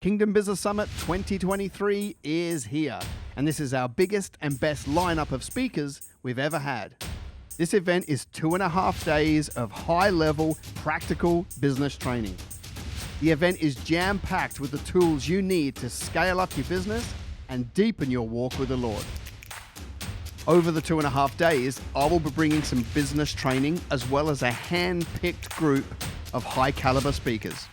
Kingdom Business Summit 2023 is here, and this is our biggest and best lineup of speakers we've ever had. This event is 2.5 days of high-level, practical business training. The event is jam-packed with the tools you need to scale up your business and deepen your walk with the Lord. Over the 2.5 days, I will be bringing some business training as well as a hand-picked group of high-caliber speakers.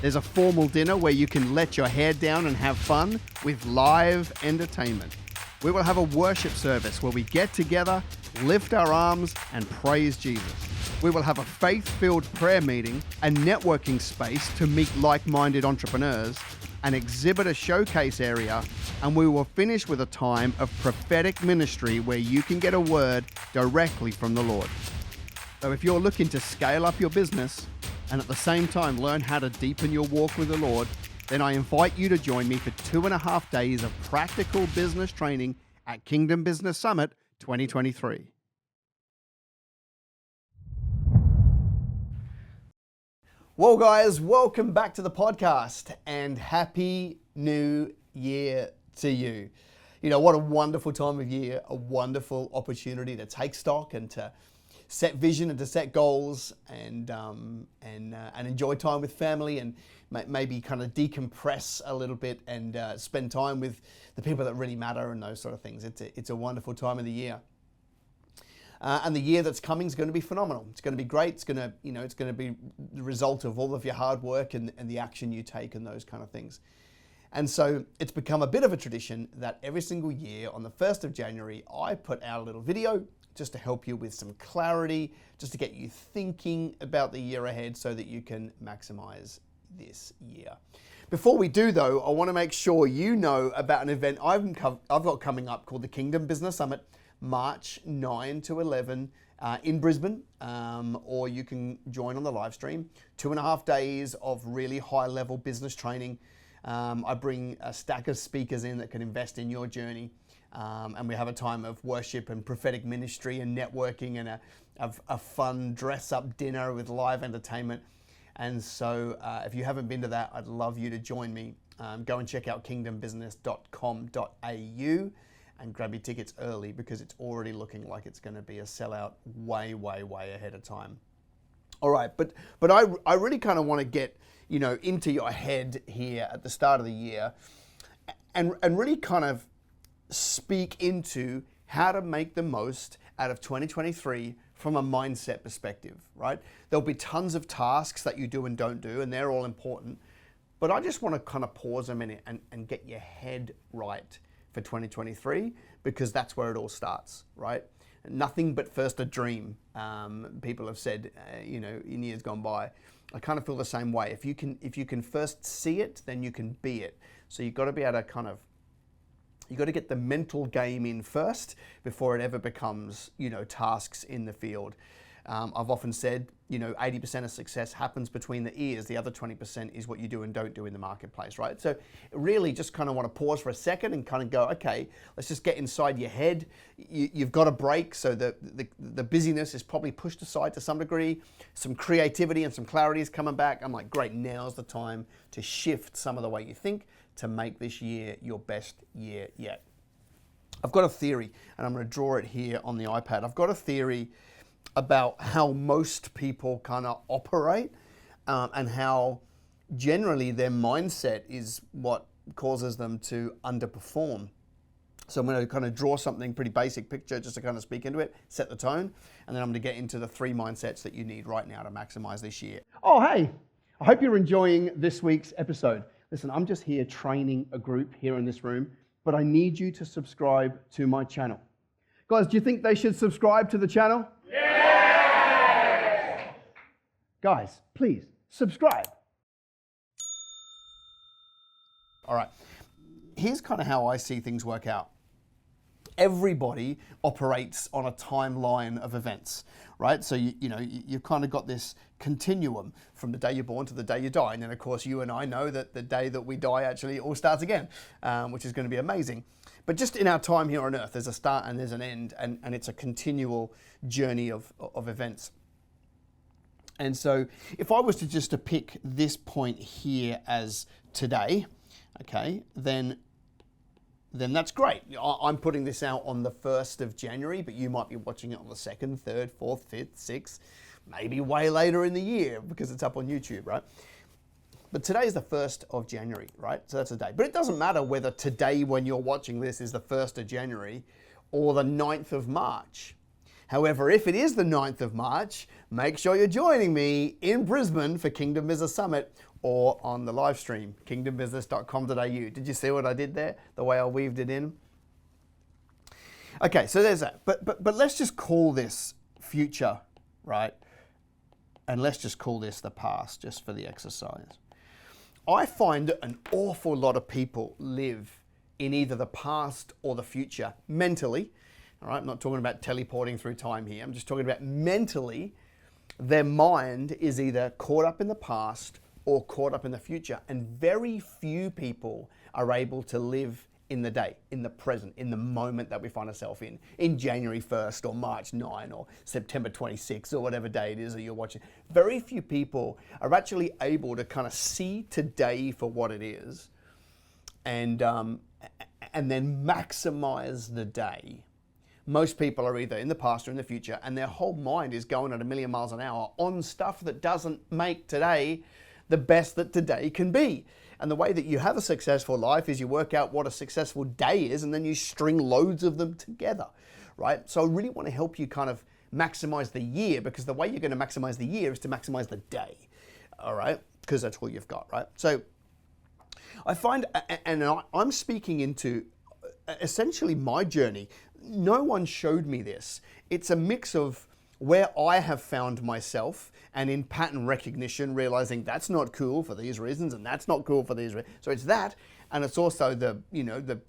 There's a formal dinner where you can let your hair down and have fun with live entertainment. We will have a worship service where we get together, lift our arms, and praise Jesus. We will have a faith-filled prayer meeting, a networking space to meet like-minded entrepreneurs, an exhibitor showcase area, and we will finish with a time of prophetic ministry where you can get a word directly from the Lord. So if you're looking to scale up your business and at the same time learn how to deepen your walk with the Lord, then I invite you to join me for 2.5 days of practical business training at Kingdom Business Summit 2023. Well, guys, welcome back to the podcast and Happy New Year to you. You know, what a wonderful time of year, a wonderful opportunity to take stock and to set vision and to set goals and enjoy time with family and maybe kind of decompress a little bit and spend time with the people that really matter and those sort of things. It's a wonderful time of the year. And the year that's coming is going to be phenomenal. It's going to be great. It's going to be the result of all of your hard work and the action you take and those kind of things. And so it's become a bit of a tradition that every single year on the 1st of January, I put out a little video just to help you with some clarity, just to get you thinking about the year ahead so that you can maximize this year. Before we do though, I want to make sure you know about an event I've got coming up called the Kingdom Business Summit, March 9 to 11 in Brisbane, or you can join on the live stream. 2.5 days of really high level business training. I bring a stack of speakers in that can invest in your journey. And we have a time of worship and prophetic ministry and networking and a fun dress-up dinner with live entertainment. And so if you haven't been to that, I'd love you to join me. Go and check out kingdombusiness.com.au and grab your tickets early because it's already looking like it's going to be a sellout way ahead of time. All right, but I really kind of want to get, into your head here at the start of the year and really kind of speak into how to make the most out of 2023 from a mindset perspective, right? There'll be tons of tasks that you do and don't do, and they're all important. But I just want to kind of pause a minute and get your head right for 2023, because that's where it all starts, right? Nothing but first a dream, people have said, in years gone by. I kind of feel the same way. If you can first see it, then you can be it. So you've got to be able to you got to get the mental game in first before it ever becomes, tasks in the field. I've often said, 80% of success happens between the ears. The other 20% is what you do and don't do in the marketplace, right? So really just kind of want to pause for a second and kind of go, okay, let's just get inside your head. You've got a break. So the busyness is probably pushed aside to some degree. Some creativity and some clarity is coming back. I'm like, great, now's the time to shift some of the way you think to make this year your best year yet. I've got a theory, and I'm going to draw it here on the iPad. I've got a theory about how most people kind of operate and how generally their mindset is what causes them to underperform. So I'm going to kind of draw something pretty basic picture just to kind of speak into it, set the tone, and then I'm going to get into the 3 mindsets that you need right now to maximize this year. Oh, hey, I hope you're enjoying this week's episode. Listen, I'm just here training a group here in this room, but I need you to subscribe to my channel. Guys, do you think they should subscribe to the channel? Yes! Guys, please, subscribe. All right, here's kind of how I see things work out. Everybody operates on a timeline of events, right? So you've kind of got this continuum from the day you're born to the day you die. And then of course you and I know that the day that we die actually it all starts again, which is going to be amazing. But just in our time here on earth, there's a start and there's an end, and it's a continual journey of events. And so if I was to pick this point here as today, okay, then that's great. I'm putting this out on the 1st of January, but you might be watching it on the 2nd, 3rd, 4th, 5th, 6th, maybe way later in the year because it's up on YouTube, right? But today is the 1st of January, right? So that's a day. But it doesn't matter whether today when you're watching this is the 1st of January or the 9th of March. However, if it is the 9th of March, make sure you're joining me in Brisbane for Kingdom Business Summit or on the live stream, kingdombusiness.com.au. Did you see what I did there? The way I weaved it in? Okay, so there's that. But let's just call this future, right? And let's just call this the past, just for the exercise. I find that an awful lot of people live in either the past or the future mentally. All right, I'm not talking about teleporting through time here. I'm just talking about mentally. Their mind is either caught up in the past or caught up in the future. And very few people are able to live in the day, in the present, in the moment that we find ourselves in January 1st or March 9 or September 26 or whatever day it is that you're watching. Very few people are actually able to kind of see today for what it is and then maximize the day. Most people are either in the past or in the future, and their whole mind is going at 1,000,000 miles an hour on stuff that doesn't make today the best that today can be. And the way that you have a successful life is you work out what a successful day is, and then you string loads of them together, right? So I really want to help you kind of maximize the year, because the way you're going to maximize the year is to maximize the day, all right? Because that's all you've got, right? So I find, and I'm speaking into essentially my journey. No one showed me this. It's a mix of where I have found myself and in pattern recognition, realizing that's not cool for these reasons and that's not cool for these reasons. So it's that, and it's also the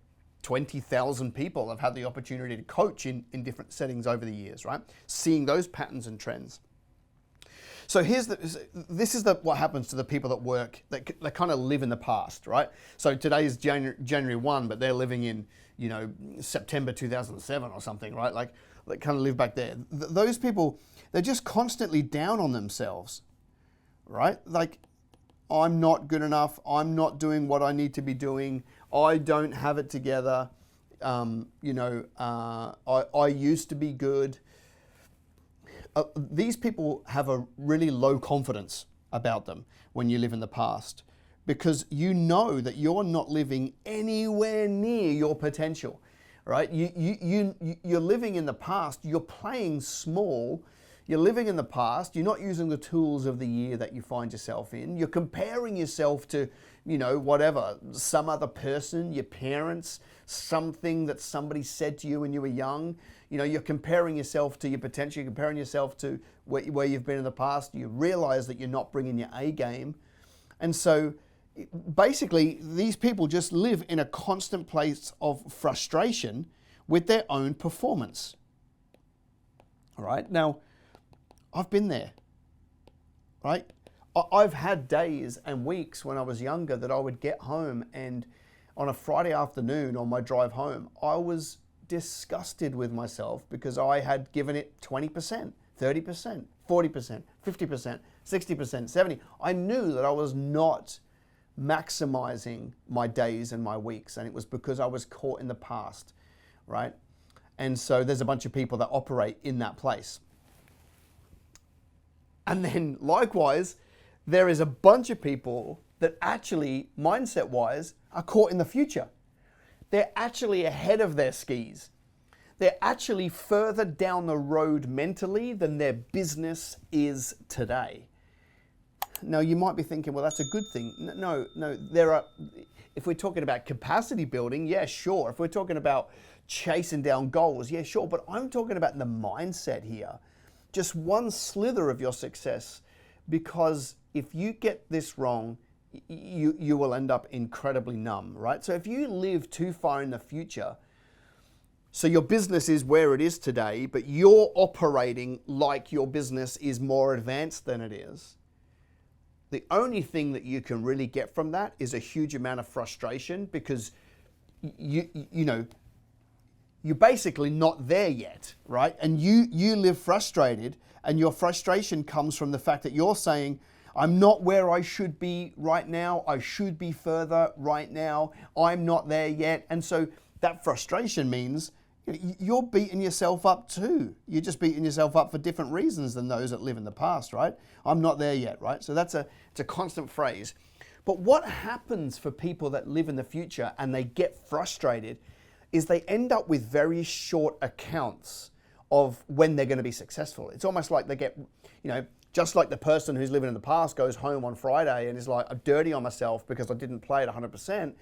20,000 people I've had the opportunity to coach in different settings over the years, right? Seeing those patterns and trends. So this is what happens to the people that work, that kind of live in the past, right? So today is January 1, but they're living in, September 2007 or something, right? Like they kind of live back there. Those people, they're just constantly down on themselves, right? Like, I'm not good enough. I'm not doing what I need to be doing. I don't have it together. I used to be good. These people have a really low confidence about them when you live in the past, because you know that you're not living anywhere near your potential, right? You're living in the past. You're playing small. You're living in the past. You're not using the tools of the year that you find yourself in. You're comparing yourself to, whatever, some other person, your parents, something that somebody said to you when you were young. You're comparing yourself to your potential. You're comparing yourself to where you've been in the past. You realize that you're not bringing your A game. And so basically, these people just live in a constant place of frustration with their own performance. All right. Now, I've been there, right? I've had days and weeks when I was younger that I would get home, and on a Friday afternoon on my drive home, I was disgusted with myself because I had given it 20%, 30%, 40%, 50%, 60%, 70%. I knew that I was not maximizing my days and my weeks, and it was because I was caught in the past, right? And so there's a bunch of people that operate in that place. And then likewise, there is a bunch of people that actually, mindset-wise, are caught in the future. They're actually ahead of their skis. They're actually further down the road mentally than their business is today. Now, you might be thinking, well, that's a good thing. No, if we're talking about capacity building, yeah, sure. If we're talking about chasing down goals, yeah, sure. But I'm talking about the mindset here. Just one slither of your success, because if you get this wrong, you will end up incredibly numb, right? So if you live too far in the future, so your business is where it is today, but you're operating like your business is more advanced than it is, the only thing that you can really get from that is a huge amount of frustration, because you're basically not there yet, right? And you live frustrated, and your frustration comes from the fact that you're saying, I'm not where I should be right now. I should be further right now. I'm not there yet. And so that frustration means you're beating yourself up too. You're just beating yourself up for different reasons than those that live in the past, right? I'm not there yet, right? So it's a constant phrase. But what happens for people that live in the future and they get frustrated is they end up with very short accounts of when they're going to be successful. It's almost like they get, just like the person who's living in the past goes home on Friday and is like, I'm dirty on myself because I didn't play it 100%.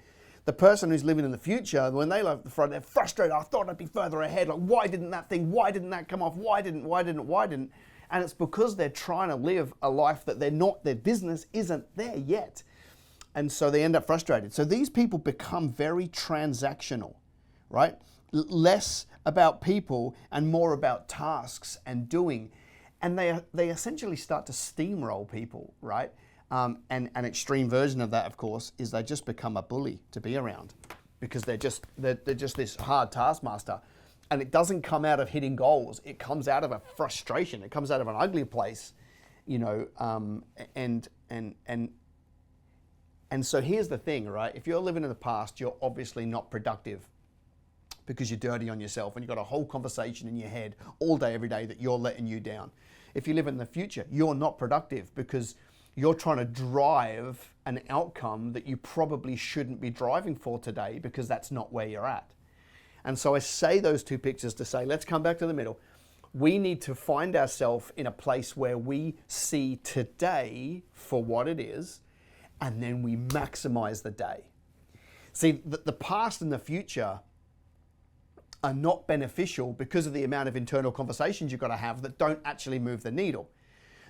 The person who's living in the future, when they love the front, they're frustrated. I thought I'd be further ahead. Like, why didn't that come off? Why didn't? And it's because they're trying to live a life that their business isn't there yet. And so they end up frustrated. So these people become very transactional, right? Less about people and more about tasks and doing. And they essentially start to steamroll people, right? And an extreme version of that, of course, is they just become a bully to be around because they're just this hard taskmaster. And it doesn't come out of hitting goals. It comes out of a frustration. It comes out of an ugly place, and so here's the thing, right? If you're living in the past, you're obviously not productive because you're dirty on yourself and you've got a whole conversation in your head all day, every day that you're letting you down. If you live in the future, you're not productive because you're trying to drive an outcome that you probably shouldn't be driving for today because that's not where you're at. And so I say those two pictures to say, let's come back to the middle. We need to find ourselves in a place where we see today for what it is, and then we maximize the day. See, the past and the future are not beneficial because of the amount of internal conversations you've got to have that don't actually move the needle.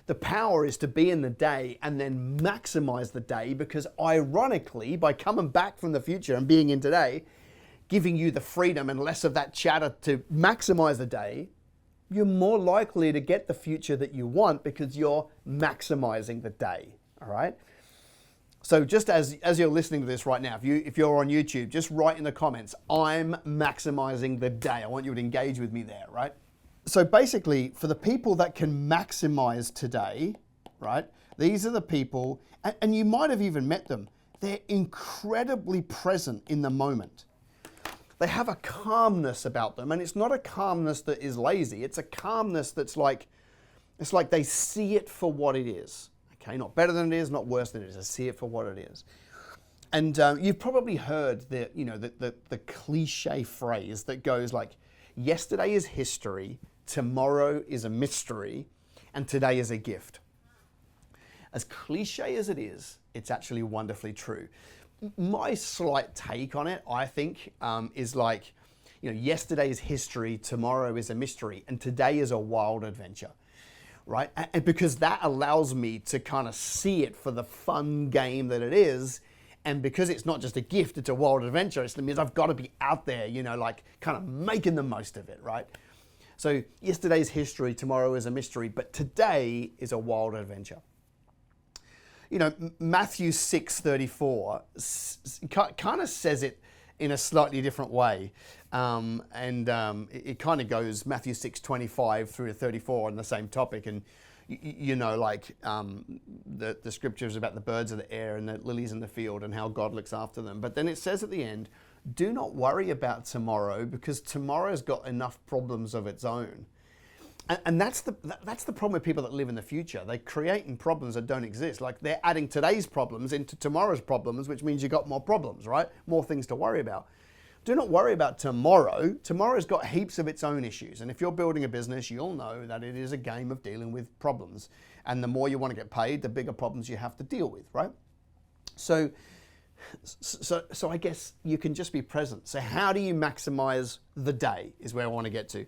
The power is to be in the day and then maximize the day because ironically, by coming back from the future and being in today, giving you the freedom and less of that chatter to maximize the day, you're more likely to get the future that you want because you're maximizing the day, all right? So just as you're listening to this right now, if you're on YouTube, just write in the comments, I'm maximizing the day. I want you to engage with me there, right? So basically, for the people that can maximize today, right, these are the people, and you might have even met them, they're incredibly present in the moment. They have a calmness about them, and it's not a calmness that is lazy. It's a calmness that's like, it's like they see it for what it is. Okay, not better than it is, not worse than it is. They see it for what it is. And you've probably heard the cliche phrase that goes like, yesterday is history, tomorrow is a mystery, and today is a gift. As cliche as it is, it's actually wonderfully true. My slight take on it, I think, is like, yesterday is history, tomorrow is a mystery, and today is a wild adventure, right? And because that allows me to kind of see it for the fun game that it is, and because it's not just a gift, it's a wild adventure, it means I've got to be out there, like kind of making the most of it, right? So yesterday's history, tomorrow is a mystery, but today is a wild adventure. Matthew 6:34 kind of says it in a slightly different way. It kind of goes Matthew 6:25 through to 34 on the same topic. And, the scriptures about the birds of the air and the lilies in the field and how God looks after them. But then it says at the end, do not worry about tomorrow because tomorrow's got enough problems of its own. And that's the problem with people that live in the future. They're creating problems that don't exist. Like they're adding today's problems into tomorrow's problems, which means you've got more problems, right? More things to worry about. Do not worry about tomorrow. Tomorrow's got heaps of its own issues. And if you're building a business, you'll know that it is a game of dealing with problems. And the more you want to get paid, the bigger problems you have to deal with, right? So I guess you can just be present. So how do you maximize the day is where I want to get to.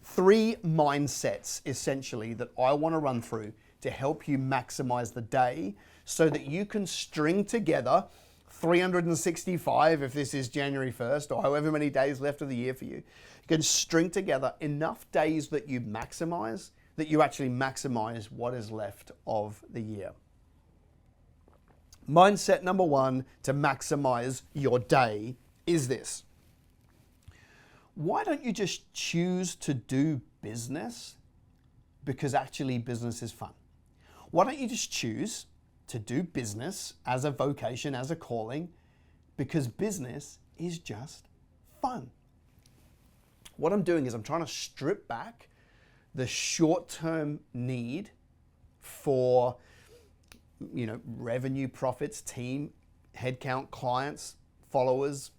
3 mindsets essentially that I want to run through to help you maximize the day so that you can string together 365 if this is January 1st or however many days left of the year for you. You can string together enough days that you maximize, that you actually maximize what is left of the year. Mindset number 1 to maximize your day is this. Why don't you just choose to do business because actually business is fun? Why don't you just choose to do business as a vocation, as a calling, because business is just fun. What I'm doing is I'm trying to strip back the short-term need for, revenue, profits, team, headcount, clients, followers.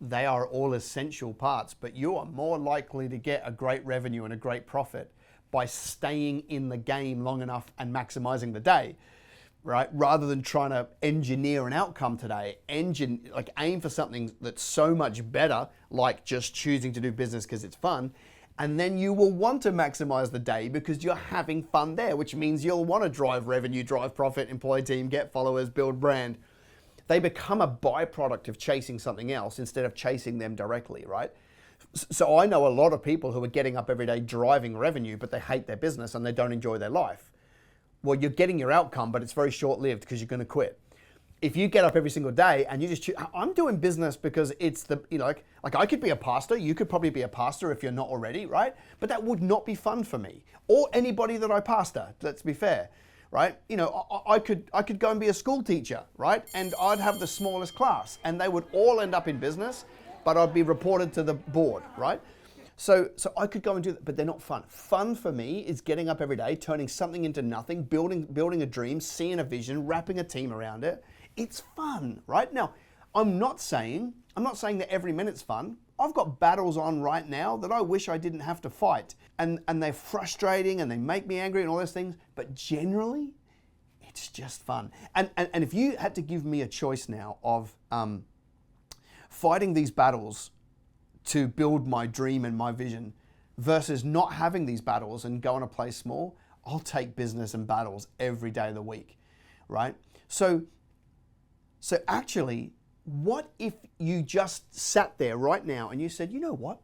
They are all essential parts, but you are more likely to get a great revenue and a great profit by staying in the game long enough and maximizing the day, right? Rather than trying to engineer an outcome today, aim for something that's so much better, like just choosing to do business because it's fun. And then you will want to maximize the day because you're having fun there, which means you'll want to drive revenue, drive profit, employ team, get followers, build brand. They become a byproduct of chasing something else instead of chasing them directly, right? So I know a lot of people who are getting up every day driving revenue, but they hate their business and they don't enjoy their life. Well, you're getting your outcome, but it's very short-lived because you're going to quit. If you get up every single day and you just choose, I'm doing business because it's like I could be a pastor, you could probably be a pastor if you're not already, right? But that would not be fun for me or anybody that I pastor, let's be fair, right? I could go and be a school teacher, right? And I'd have the smallest class and they would all end up in business, but I'd be reported to the board, right? So I could go and do that, but they're not fun. Fun for me is getting up every day, turning something into nothing, building a dream, seeing a vision, wrapping a team around it. It's fun, right? Now, I'm not saying that every minute's fun. I've got battles on right now that I wish I didn't have to fight. And they're frustrating and they make me angry and all those things, but generally, it's just fun. And if you had to give me a choice now of fighting these battles to build my dream and my vision versus not having these battles and going to play small, I'll take business and battles every day of the week, right? So actually, what if you just sat there right now and you said, you know what?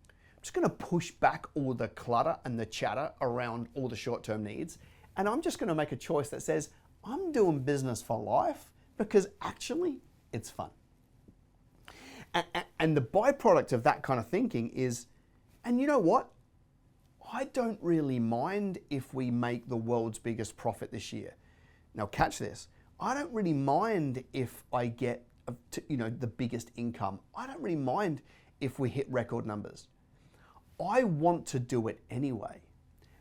I'm just going to push back all the clutter and the chatter around all the short-term needs, and I'm just going to make a choice that says, I'm doing business for life because actually it's fun. And the byproduct of that kind of thinking is, and you know what? I don't really mind if we make the world's biggest profit this year. Now catch this. I don't really mind if I get the biggest income. I don't really mind if we hit record numbers. I want to do it anyway.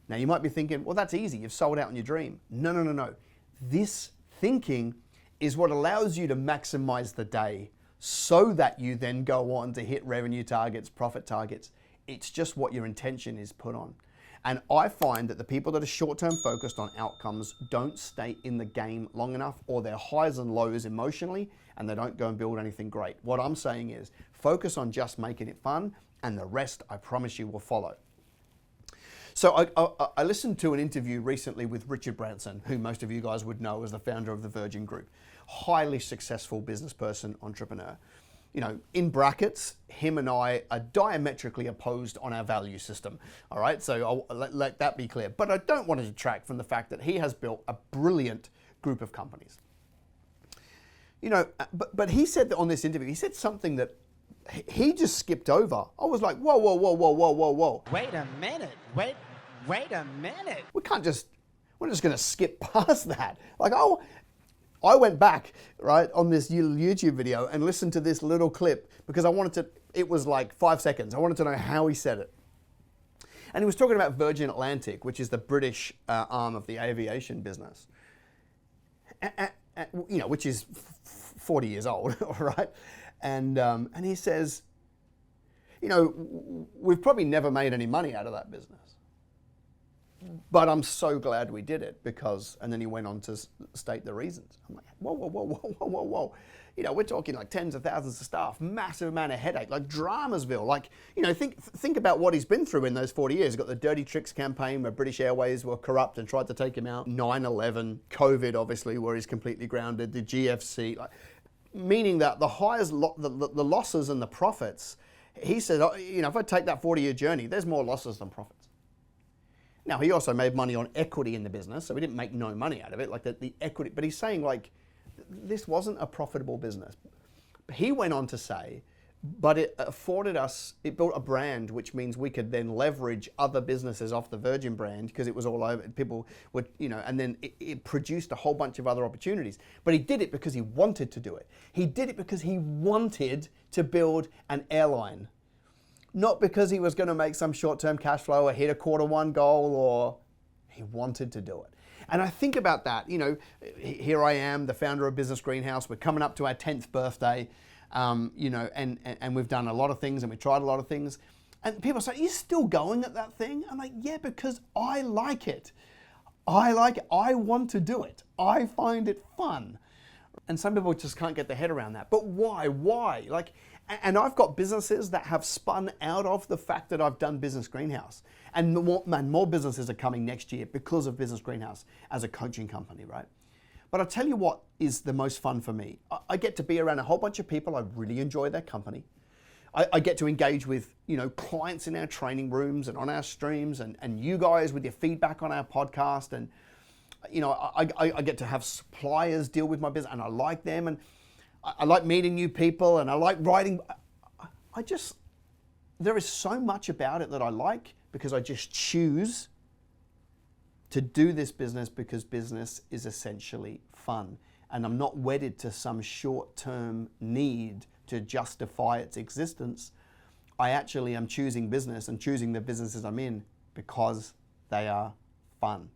Now you might be thinking, well, that's easy. You've sold out on your dream. No. This thinking is what allows you to maximize the day so that you then go on to hit revenue targets, profit targets. It's just what your intention is put on. And I find that the people that are short-term focused on outcomes don't stay in the game long enough, or their highs and lows emotionally, and they don't go and build anything great. What I'm saying is focus on just making it fun, and the rest, I promise you, will follow. So I listened to an interview recently with Richard Branson, who most of you guys would know as the founder of the Virgin Group. Highly successful business person, entrepreneur. In brackets, him and I are diametrically opposed on our value system. All right, so I'll let that be clear. But I don't want to detract from the fact that he has built a brilliant group of companies. But he said that on this interview, he said something that he just skipped over. I was like, whoa. Wait a minute. Wait a minute. We're just going to skip past that. I went back, right, on this YouTube video and listened to this little clip because it was like 5 seconds. I wanted to know how he said it. And he was talking about Virgin Atlantic, which is the British arm of the aviation business, which is 40 years old, all right? And he says, we've probably never made any money out of that business. But I'm so glad we did it because, and then he went on to state the reasons. I'm like, whoa. We're talking like tens of thousands of staff, massive amount of headache, like Dramasville. Think about what he's been through in those 40 years. He's got the Dirty Tricks campaign where British Airways were corrupt and tried to take him out. 9/11, COVID, obviously, where he's completely grounded. The GFC, meaning that the highest, the losses and the profits. He said, if I take that 40-year journey, there's more losses than profits. Now, he also made money on equity in the business, so he didn't make no money out of it, like the equity. But he's saying, this wasn't a profitable business. He went on to say but it afforded us, it built a brand, which means we could then leverage other businesses off the Virgin brand because it was all over. People would, and then it produced a whole bunch of other opportunities. But he did it because he wanted to do it. He did it because he wanted to build an airline, not because he was going to make some short-term cash flow or hit a quarter-one goal, or he wanted to do it. And I think about that, here I am, the founder of Business Greenhouse. We're coming up to our 10th birthday. And we've done a lot of things and we tried a lot of things. And people say, are you still going at that thing? I'm like, yeah, because I like it. I like it. I want to do it. I find it fun. And some people just can't get their head around that. But why? Why? And I've got businesses that have spun out of the fact that I've done Business Greenhouse. And more businesses are coming next year because of Business Greenhouse as a coaching company, right? But I'll tell you what is the most fun for me. I get to be around a whole bunch of people. I really enjoy their company. I get to engage with, clients in our training rooms and on our streams and you guys with your feedback on our podcast. And, I get to have suppliers deal with my business and I like them. And I like meeting new people and I like writing. There is so much about it that I like because I just choose to do this business because business is essentially fun. And I'm not wedded to some short-term need to justify its existence. I actually am choosing business and choosing the businesses I'm in because they are fun.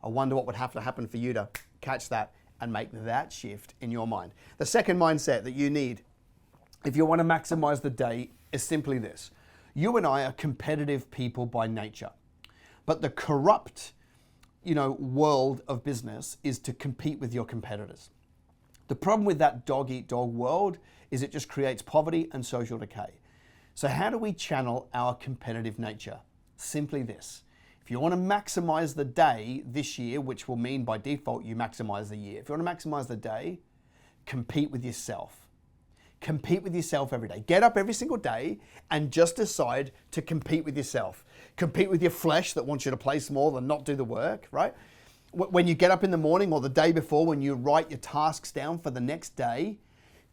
I wonder what would have to happen for you to catch that and make that shift in your mind. The second mindset that you need, if you want to maximize the day, is simply this. You and I are competitive people by nature, but the corrupt world of business is to compete with your competitors. The problem with that dog-eat-dog world is it just creates poverty and social decay. So how do we channel our competitive nature? Simply this. If you want to maximize the day this year, which will mean by default you maximize the year. If you want to maximize the day, compete with yourself. Compete with yourself every day. Get up every single day and just decide to compete with yourself. Compete with your flesh that wants you to place more than not do the work, right? When you get up in the morning or the day before, when you write your tasks down for the next day,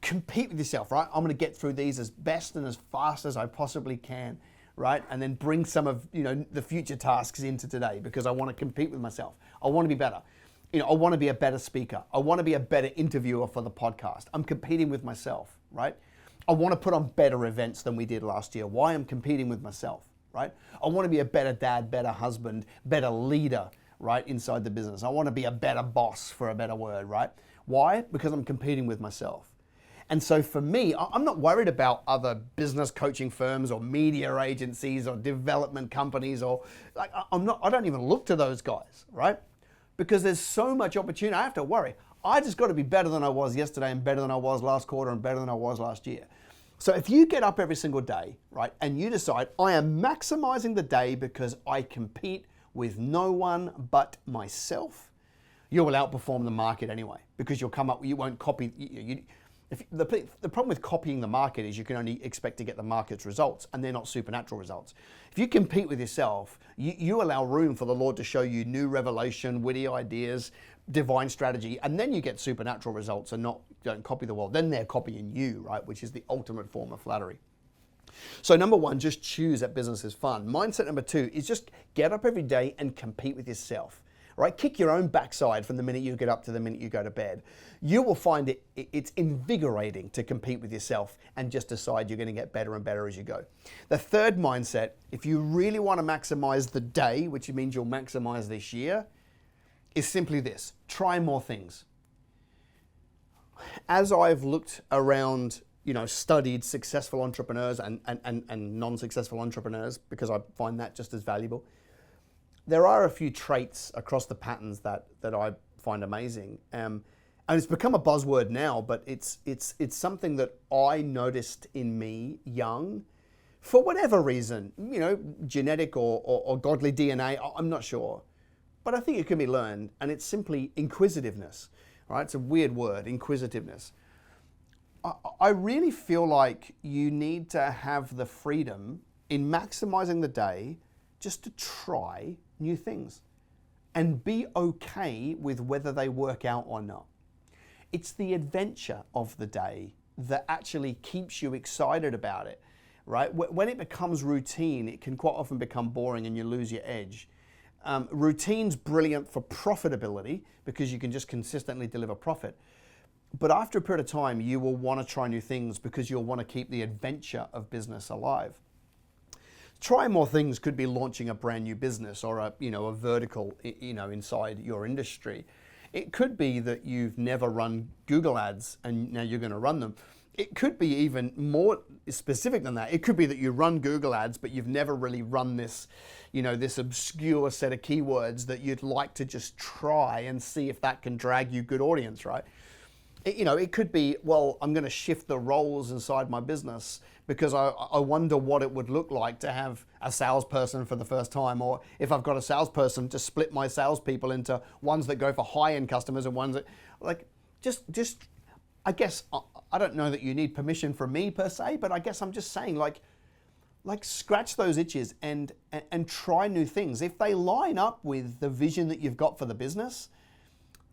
compete with yourself, right? I'm going to get through these as best and as fast as I possibly can, right? And then bring some of, the future tasks into today because I want to compete with myself. I want to be better. I want to be a better speaker. I want to be a better interviewer for the podcast. I'm competing with myself, right? I want to put on better events than we did last year. Why? I'm competing with myself, right? I want to be a better dad, better husband, better leader, right, inside the business. I want to be a better boss, for a better word, right? Why? Because I'm competing with myself. And so for me, I'm not worried about other business coaching firms or media agencies or development companies or I don't even look to those guys, right? Because there's so much opportunity. I have to worry. I just got to be better than I was yesterday and better than I was last quarter and better than I was last year. So if you get up every single day, right, and you decide I am maximizing the day because I compete with no one but myself, you will outperform the market anyway because you won't copy. The problem with copying the market is you can only expect to get the market's results, and they're not supernatural results. If you compete with yourself, you allow room for the Lord to show you new revelation, witty ideas, divine strategy, and then you get supernatural results and don't copy the world. Then they're copying you, right? Which is the ultimate form of flattery. So number one, just choose that business is fun. Mindset number two is just get up every day and compete with yourself. Right? Kick your own backside from the minute you get up to the minute you go to bed. You will find it's invigorating to compete with yourself and just decide you're going to get better and better as you go. The third mindset, if you really want to maximize the day, which means you'll maximize this year, is simply this. Try more things. As I've looked around, studied successful entrepreneurs and non-successful entrepreneurs, because I find that just as valuable, there are a few traits across the patterns that I find amazing. And it's become a buzzword now, but it's something that I noticed in me young, for whatever reason, genetic or godly DNA, I'm not sure. But I think it can be learned, and it's simply inquisitiveness, right? It's a weird word, inquisitiveness. I really feel like you need to have the freedom in maximizing the day just to try new things and be okay with whether they work out or not. It's the adventure of the day that actually keeps you excited about it, right? When it becomes routine, it can quite often become boring and you lose your edge. Routine's brilliant for profitability because you can just consistently deliver profit. But after a period of time, you will want to try new things because you'll want to keep the adventure of business alive. Try more things could be launching a brand new business or a vertical, inside your industry. It could be that you've never run Google ads and now you're going to run them. It could be even more specific than that. It could be that you run Google ads, but you've never really run this, this obscure set of keywords that you'd like to just try and see if that can drag you good audience, right? It could be, well, I'm going to shift the roles inside my business because I wonder what it would look like to have a salesperson for the first time, or if I've got a salesperson, to split my salespeople into ones that go for high-end customers and ones that, just I guess, I don't know that you need permission from me per se, but I guess I'm just saying, like scratch those itches and try new things. If they line up with the vision that you've got for the business,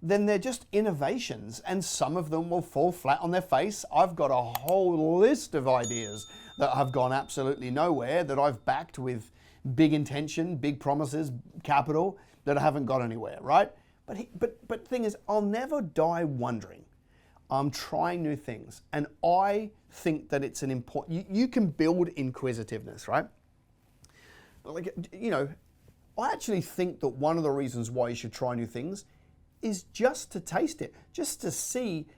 then they're just innovations, and some of them will fall flat on their face. I've got a whole list of ideas that have gone absolutely nowhere, that I've backed with big intention, big promises, capital, that I haven't got anywhere, right? But the thing is, I'll never die wondering. I'm trying new things, and I think that it's an important, you can build inquisitiveness, right? I actually think that one of the reasons why you should try new things is just to taste it, just to see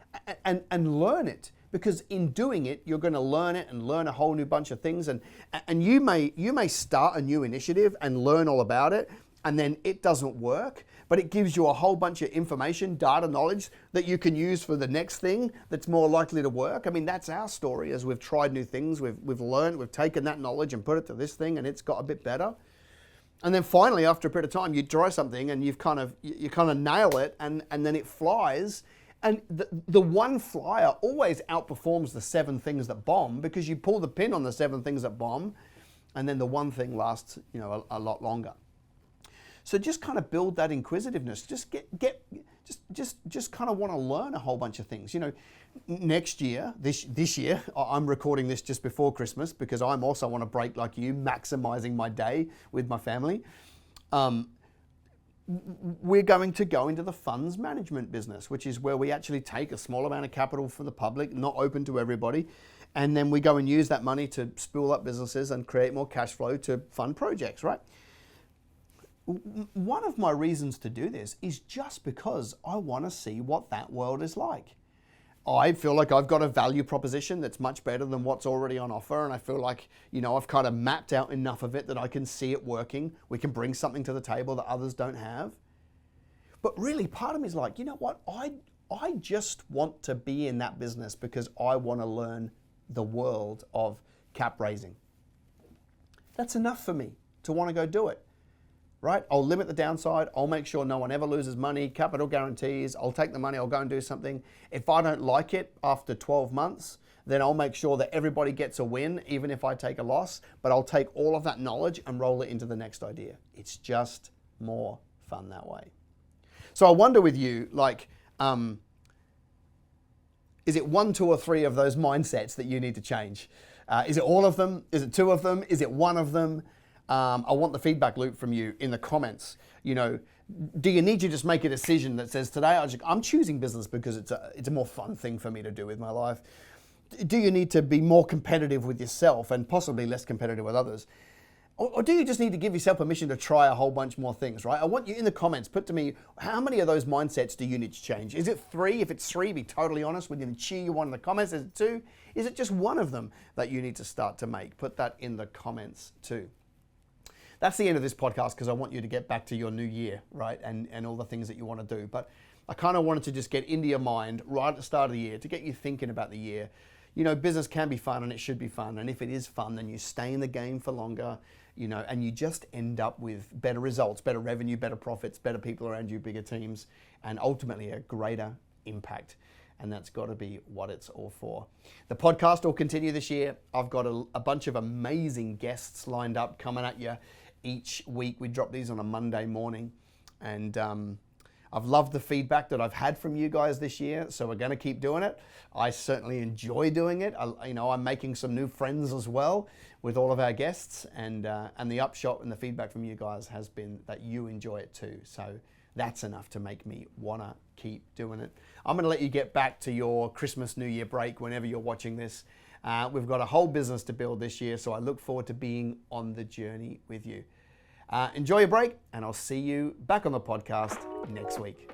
and learn it. Because in doing it, you're going to learn it and learn a whole new bunch of things. And you may start a new initiative and learn all about it, and then it doesn't work, but it gives you a whole bunch of information, data, knowledge that you can use for the next thing that's more likely to work. I mean, that's our story. As we've tried new things, we've learned, we've taken that knowledge and put it to this thing, and it's got a bit better. And then finally, after a period of time, you try something and you kind of nail it, and then it flies. And the one flyer always outperforms the 7 things that bomb, because you pull the pin on the 7 things that bomb, and then the one thing lasts, a lot longer. So just kind of build that inquisitiveness. Just just kind of want to learn a whole bunch of things. Next year, this year, I'm recording this just before Christmas because I'm also on a break like you, maximizing my day with my family. We're going to go into the funds management business, which is where we actually take a small amount of capital for the public, not open to everybody, and then we go and use that money to spool up businesses and create more cash flow to fund projects, right? One of my reasons to do this is just because I want to see what that world is like. I feel like I've got a value proposition that's much better than what's already on offer, and I feel like, I've kind of mapped out enough of it that I can see it working. We can bring something to the table that others don't have. But really, part of me is like, you know what? I just want to be in that business because I want to learn the world of cap raising. That's enough for me to want to go do it. Right? I'll limit the downside. I'll make sure no one ever loses money, capital guarantees. I'll take the money, I'll go and do something. If I don't like it after 12 months, then I'll make sure that everybody gets a win, even if I take a loss. But I'll take all of that knowledge and roll it into the next idea. It's just more fun that way. So I wonder with you, is it 1, 2, or 3 of those mindsets that you need to change? Is it all of them? Is it 2 of them? Is it 1 of them? I want the feedback loop from you in the comments. Do you need to just make a decision that says, today I'm choosing business because it's a more fun thing for me to do with my life? Do you need to be more competitive with yourself and possibly less competitive with others? Or do you just need to give yourself permission to try a whole bunch more things, right? I want you in the comments, put to me, how many of those mindsets do you need to change? Is it 3? If it's 3, be totally honest. We're going to cheer you on in the comments. Is it 2? Is it just 1 of them that you need to start to make? Put that in the comments too. That's the end of this podcast because I want you to get back to your new year, right? And all the things that you want to do. But I kind of wanted to just get into your mind right at the start of the year to get you thinking about the year. Business can be fun and it should be fun. And if it is fun, then you stay in the game for longer, and you just end up with better results, better revenue, better profits, better people around you, bigger teams, and ultimately a greater impact. And that's got to be what it's all for. The podcast will continue this year. I've got a bunch of amazing guests lined up coming at you each week. We drop these on a Monday morning. And I've loved the feedback that I've had from you guys this year, so we're going to keep doing it. I certainly enjoy doing it. I'm making some new friends as well with all of our guests, and the upshot and the feedback from you guys has been that you enjoy it too. So that's enough to make me want to keep doing it. I'm going to let you get back to your Christmas, New Year break whenever you're watching this. We've got a whole business to build this year, so I look forward to being on the journey with you. Enjoy your break, and I'll see you back on the podcast next week.